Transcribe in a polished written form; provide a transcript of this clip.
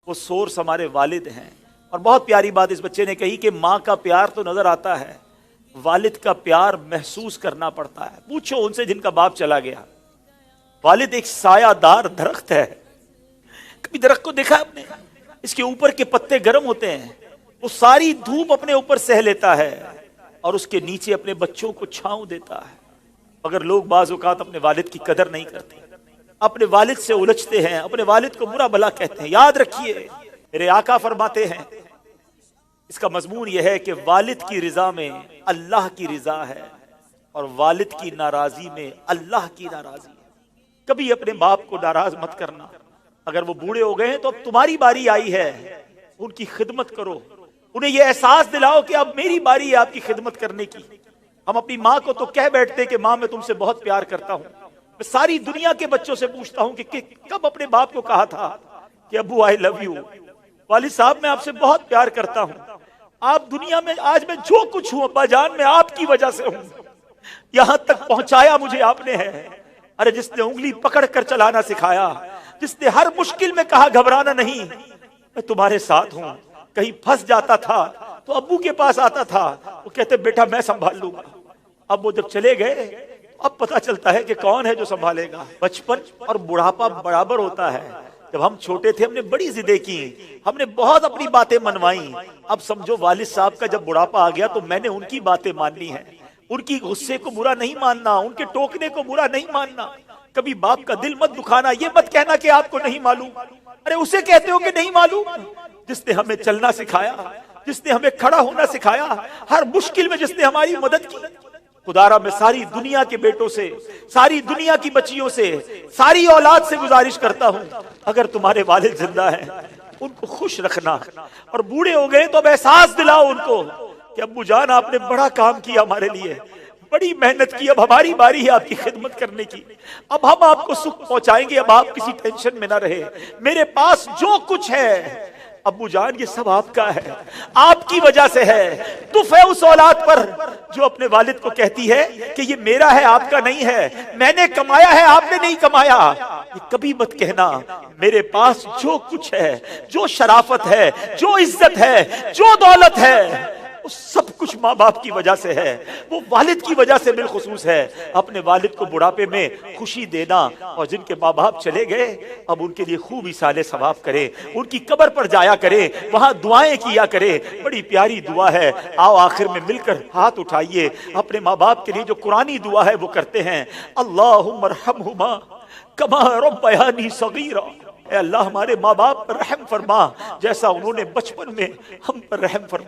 وہ سورس ہمارے والد ہیں۔ اور بہت پیاری بات اس بچے نے کہی کہ ماں کا پیار تو نظر آتا ہے، والد کا پیار محسوس کرنا پڑتا ہے۔ پوچھو ان سے جن کا باپ چلا گیا۔ والد ایک سایہ دار درخت ہے، کبھی درخت کو دیکھا آپ نے؟ اس کے اوپر کے پتے گرم ہوتے ہیں، وہ ساری دھوپ اپنے اوپر سہ لیتا ہے اور اس کے نیچے اپنے بچوں کو چھاؤں دیتا ہے۔ اگر لوگ بعض اوقات اپنے والد کی قدر نہیں کرتے، اپنے والد سے الجھتے ہیں، اپنے والد کو برا بھلا کہتے ہیں، یاد رکھیے میرے آقا فرماتے ہیں اس کا مضمون یہ ہے کہ والد کی رضا میں اللہ کی رضا ہے اور والد کی ناراضی میں اللہ کی ناراضی ہے۔ کبھی اپنے باپ کو ناراض مت کرنا۔ اگر وہ بوڑھے ہو گئے ہیں تو اب تمہاری باری آئی ہے، ان کی خدمت کرو، انہیں یہ احساس دلاؤ کہ اب میری باری ہے آپ کی خدمت کرنے کی۔ ہم اپنی ماں کو تو کہہ بیٹھتے کہ ماں میں تم سے بہت پیار کرتا ہوں۔ میں ساری دنیا کے بچوں سے پوچھتا ہوں کہ کب اپنے باپ کو کہا تھا کہ ابو آئی لو یو، والد صاحب میں آپ سے بہت پیار کرتا ہوں، آپ دنیا میں آج میں جو کچھ ہوں ابا جان میں آپ کی وجہ سے ہوں، یہاں تک پہنچایا مجھے آپ نے ہے۔ ارے جس نے انگلی پکڑ کر چلانا سکھایا، جس نے ہر مشکل میں کہا گھبرانا نہیں، میں تمہارے ساتھ ہوں۔ کہیں پھنس جاتا تھا تو ابو کے پاس آتا تھا، وہ کہتے بیٹا میں سنبھال لوں گا۔ اب وہ جب چلے گئے اب پتا چلتا ہے کہ کون ہے جو سنبھالے گا۔ بچپن اور بڑھاپا برابر ہوتا ہے۔ جب ہم چھوٹے تھے ہم نے بڑی ضدیں کی، ہم نے بہت اپنی باتیں منوائیں۔ اب سمجھو والد صاحب کا جب بڑھاپا آ گیا تو میں نے ان کی باتیں ماننی ہے، ان کی غصے کو برا نہیں ماننا، ان کے ٹوکنے کو برا نہیں ماننا۔ کبھی باپ کا دل مت دکھانا، یہ مت کہنا کہ آپ کو نہیں معلوم۔ ارے اسے کہتے ہو کہ نہیں معلوم، جس نے ہمیں چلنا سکھایا، جس نے ہمیں کھڑا ہونا سکھایا، ہر مشکل میں جس نے ہماری مدد کی۔ خدارا میں ساری دنیا کے بیٹوں سے، ساری دنیا کی بچیوں سے، ساری اولاد سے گزارش کرتا ہوں اگر تمہارے والد زندہ ہیں ان کو خوش رکھنا، اور بوڑھے ہو گئے تو اب احساس دلاؤ ان کو کہ ابو جان آپ نے بڑا کام کیا ہمارے لیے، بڑی محنت کی، اب ہماری باری ہے آپ کی خدمت کرنے کی، اب ہم آپ کو سکھ پہنچائیں گے، اب آپ کسی ٹینشن میں نہ رہے، میرے پاس جو کچھ ہے ابو جان یہ سب آپ کا ہے، آپ کی وجہ سے ہے۔ دف ہے اس اولاد پر جو اپنے والد کو کہتی ہے کہ یہ میرا ہے آپ کا نہیں ہے، میں نے کمایا ہے آپ نے نہیں کمایا۔ یہ کبھی مت کہنا میرے پاس جو کچھ ہے، جو شرافت ہے، جو عزت ہے، جو دولت ہے، وہ سب کچھ ماں باپ کی وجہ سے ہے، وہ والد کی وجہ سے بالخصوص ہے۔ اپنے والد کو بڑھاپے میں خوشی دینا، اور جن کے ماں باپ چلے گئے اب ان کے لیے خوب ایصال ثواب کرے، ان کی قبر پر جایا کرے، وہاں دعائیں کیا کرے۔ بڑی پیاری دعا ہے، آؤ آخر میں مل کر ہاتھ اٹھائیے، اپنے ماں باپ کے لیے جو قرآنی دعا ہے وہ کرتے ہیں۔ اللہم ارحمہما کما ربیانی صغیرا، اے اللہ ہمارے ماں باپ پر رحم فرما جیسا انہوں نے بچپن میں ہم پر رحم فرما۔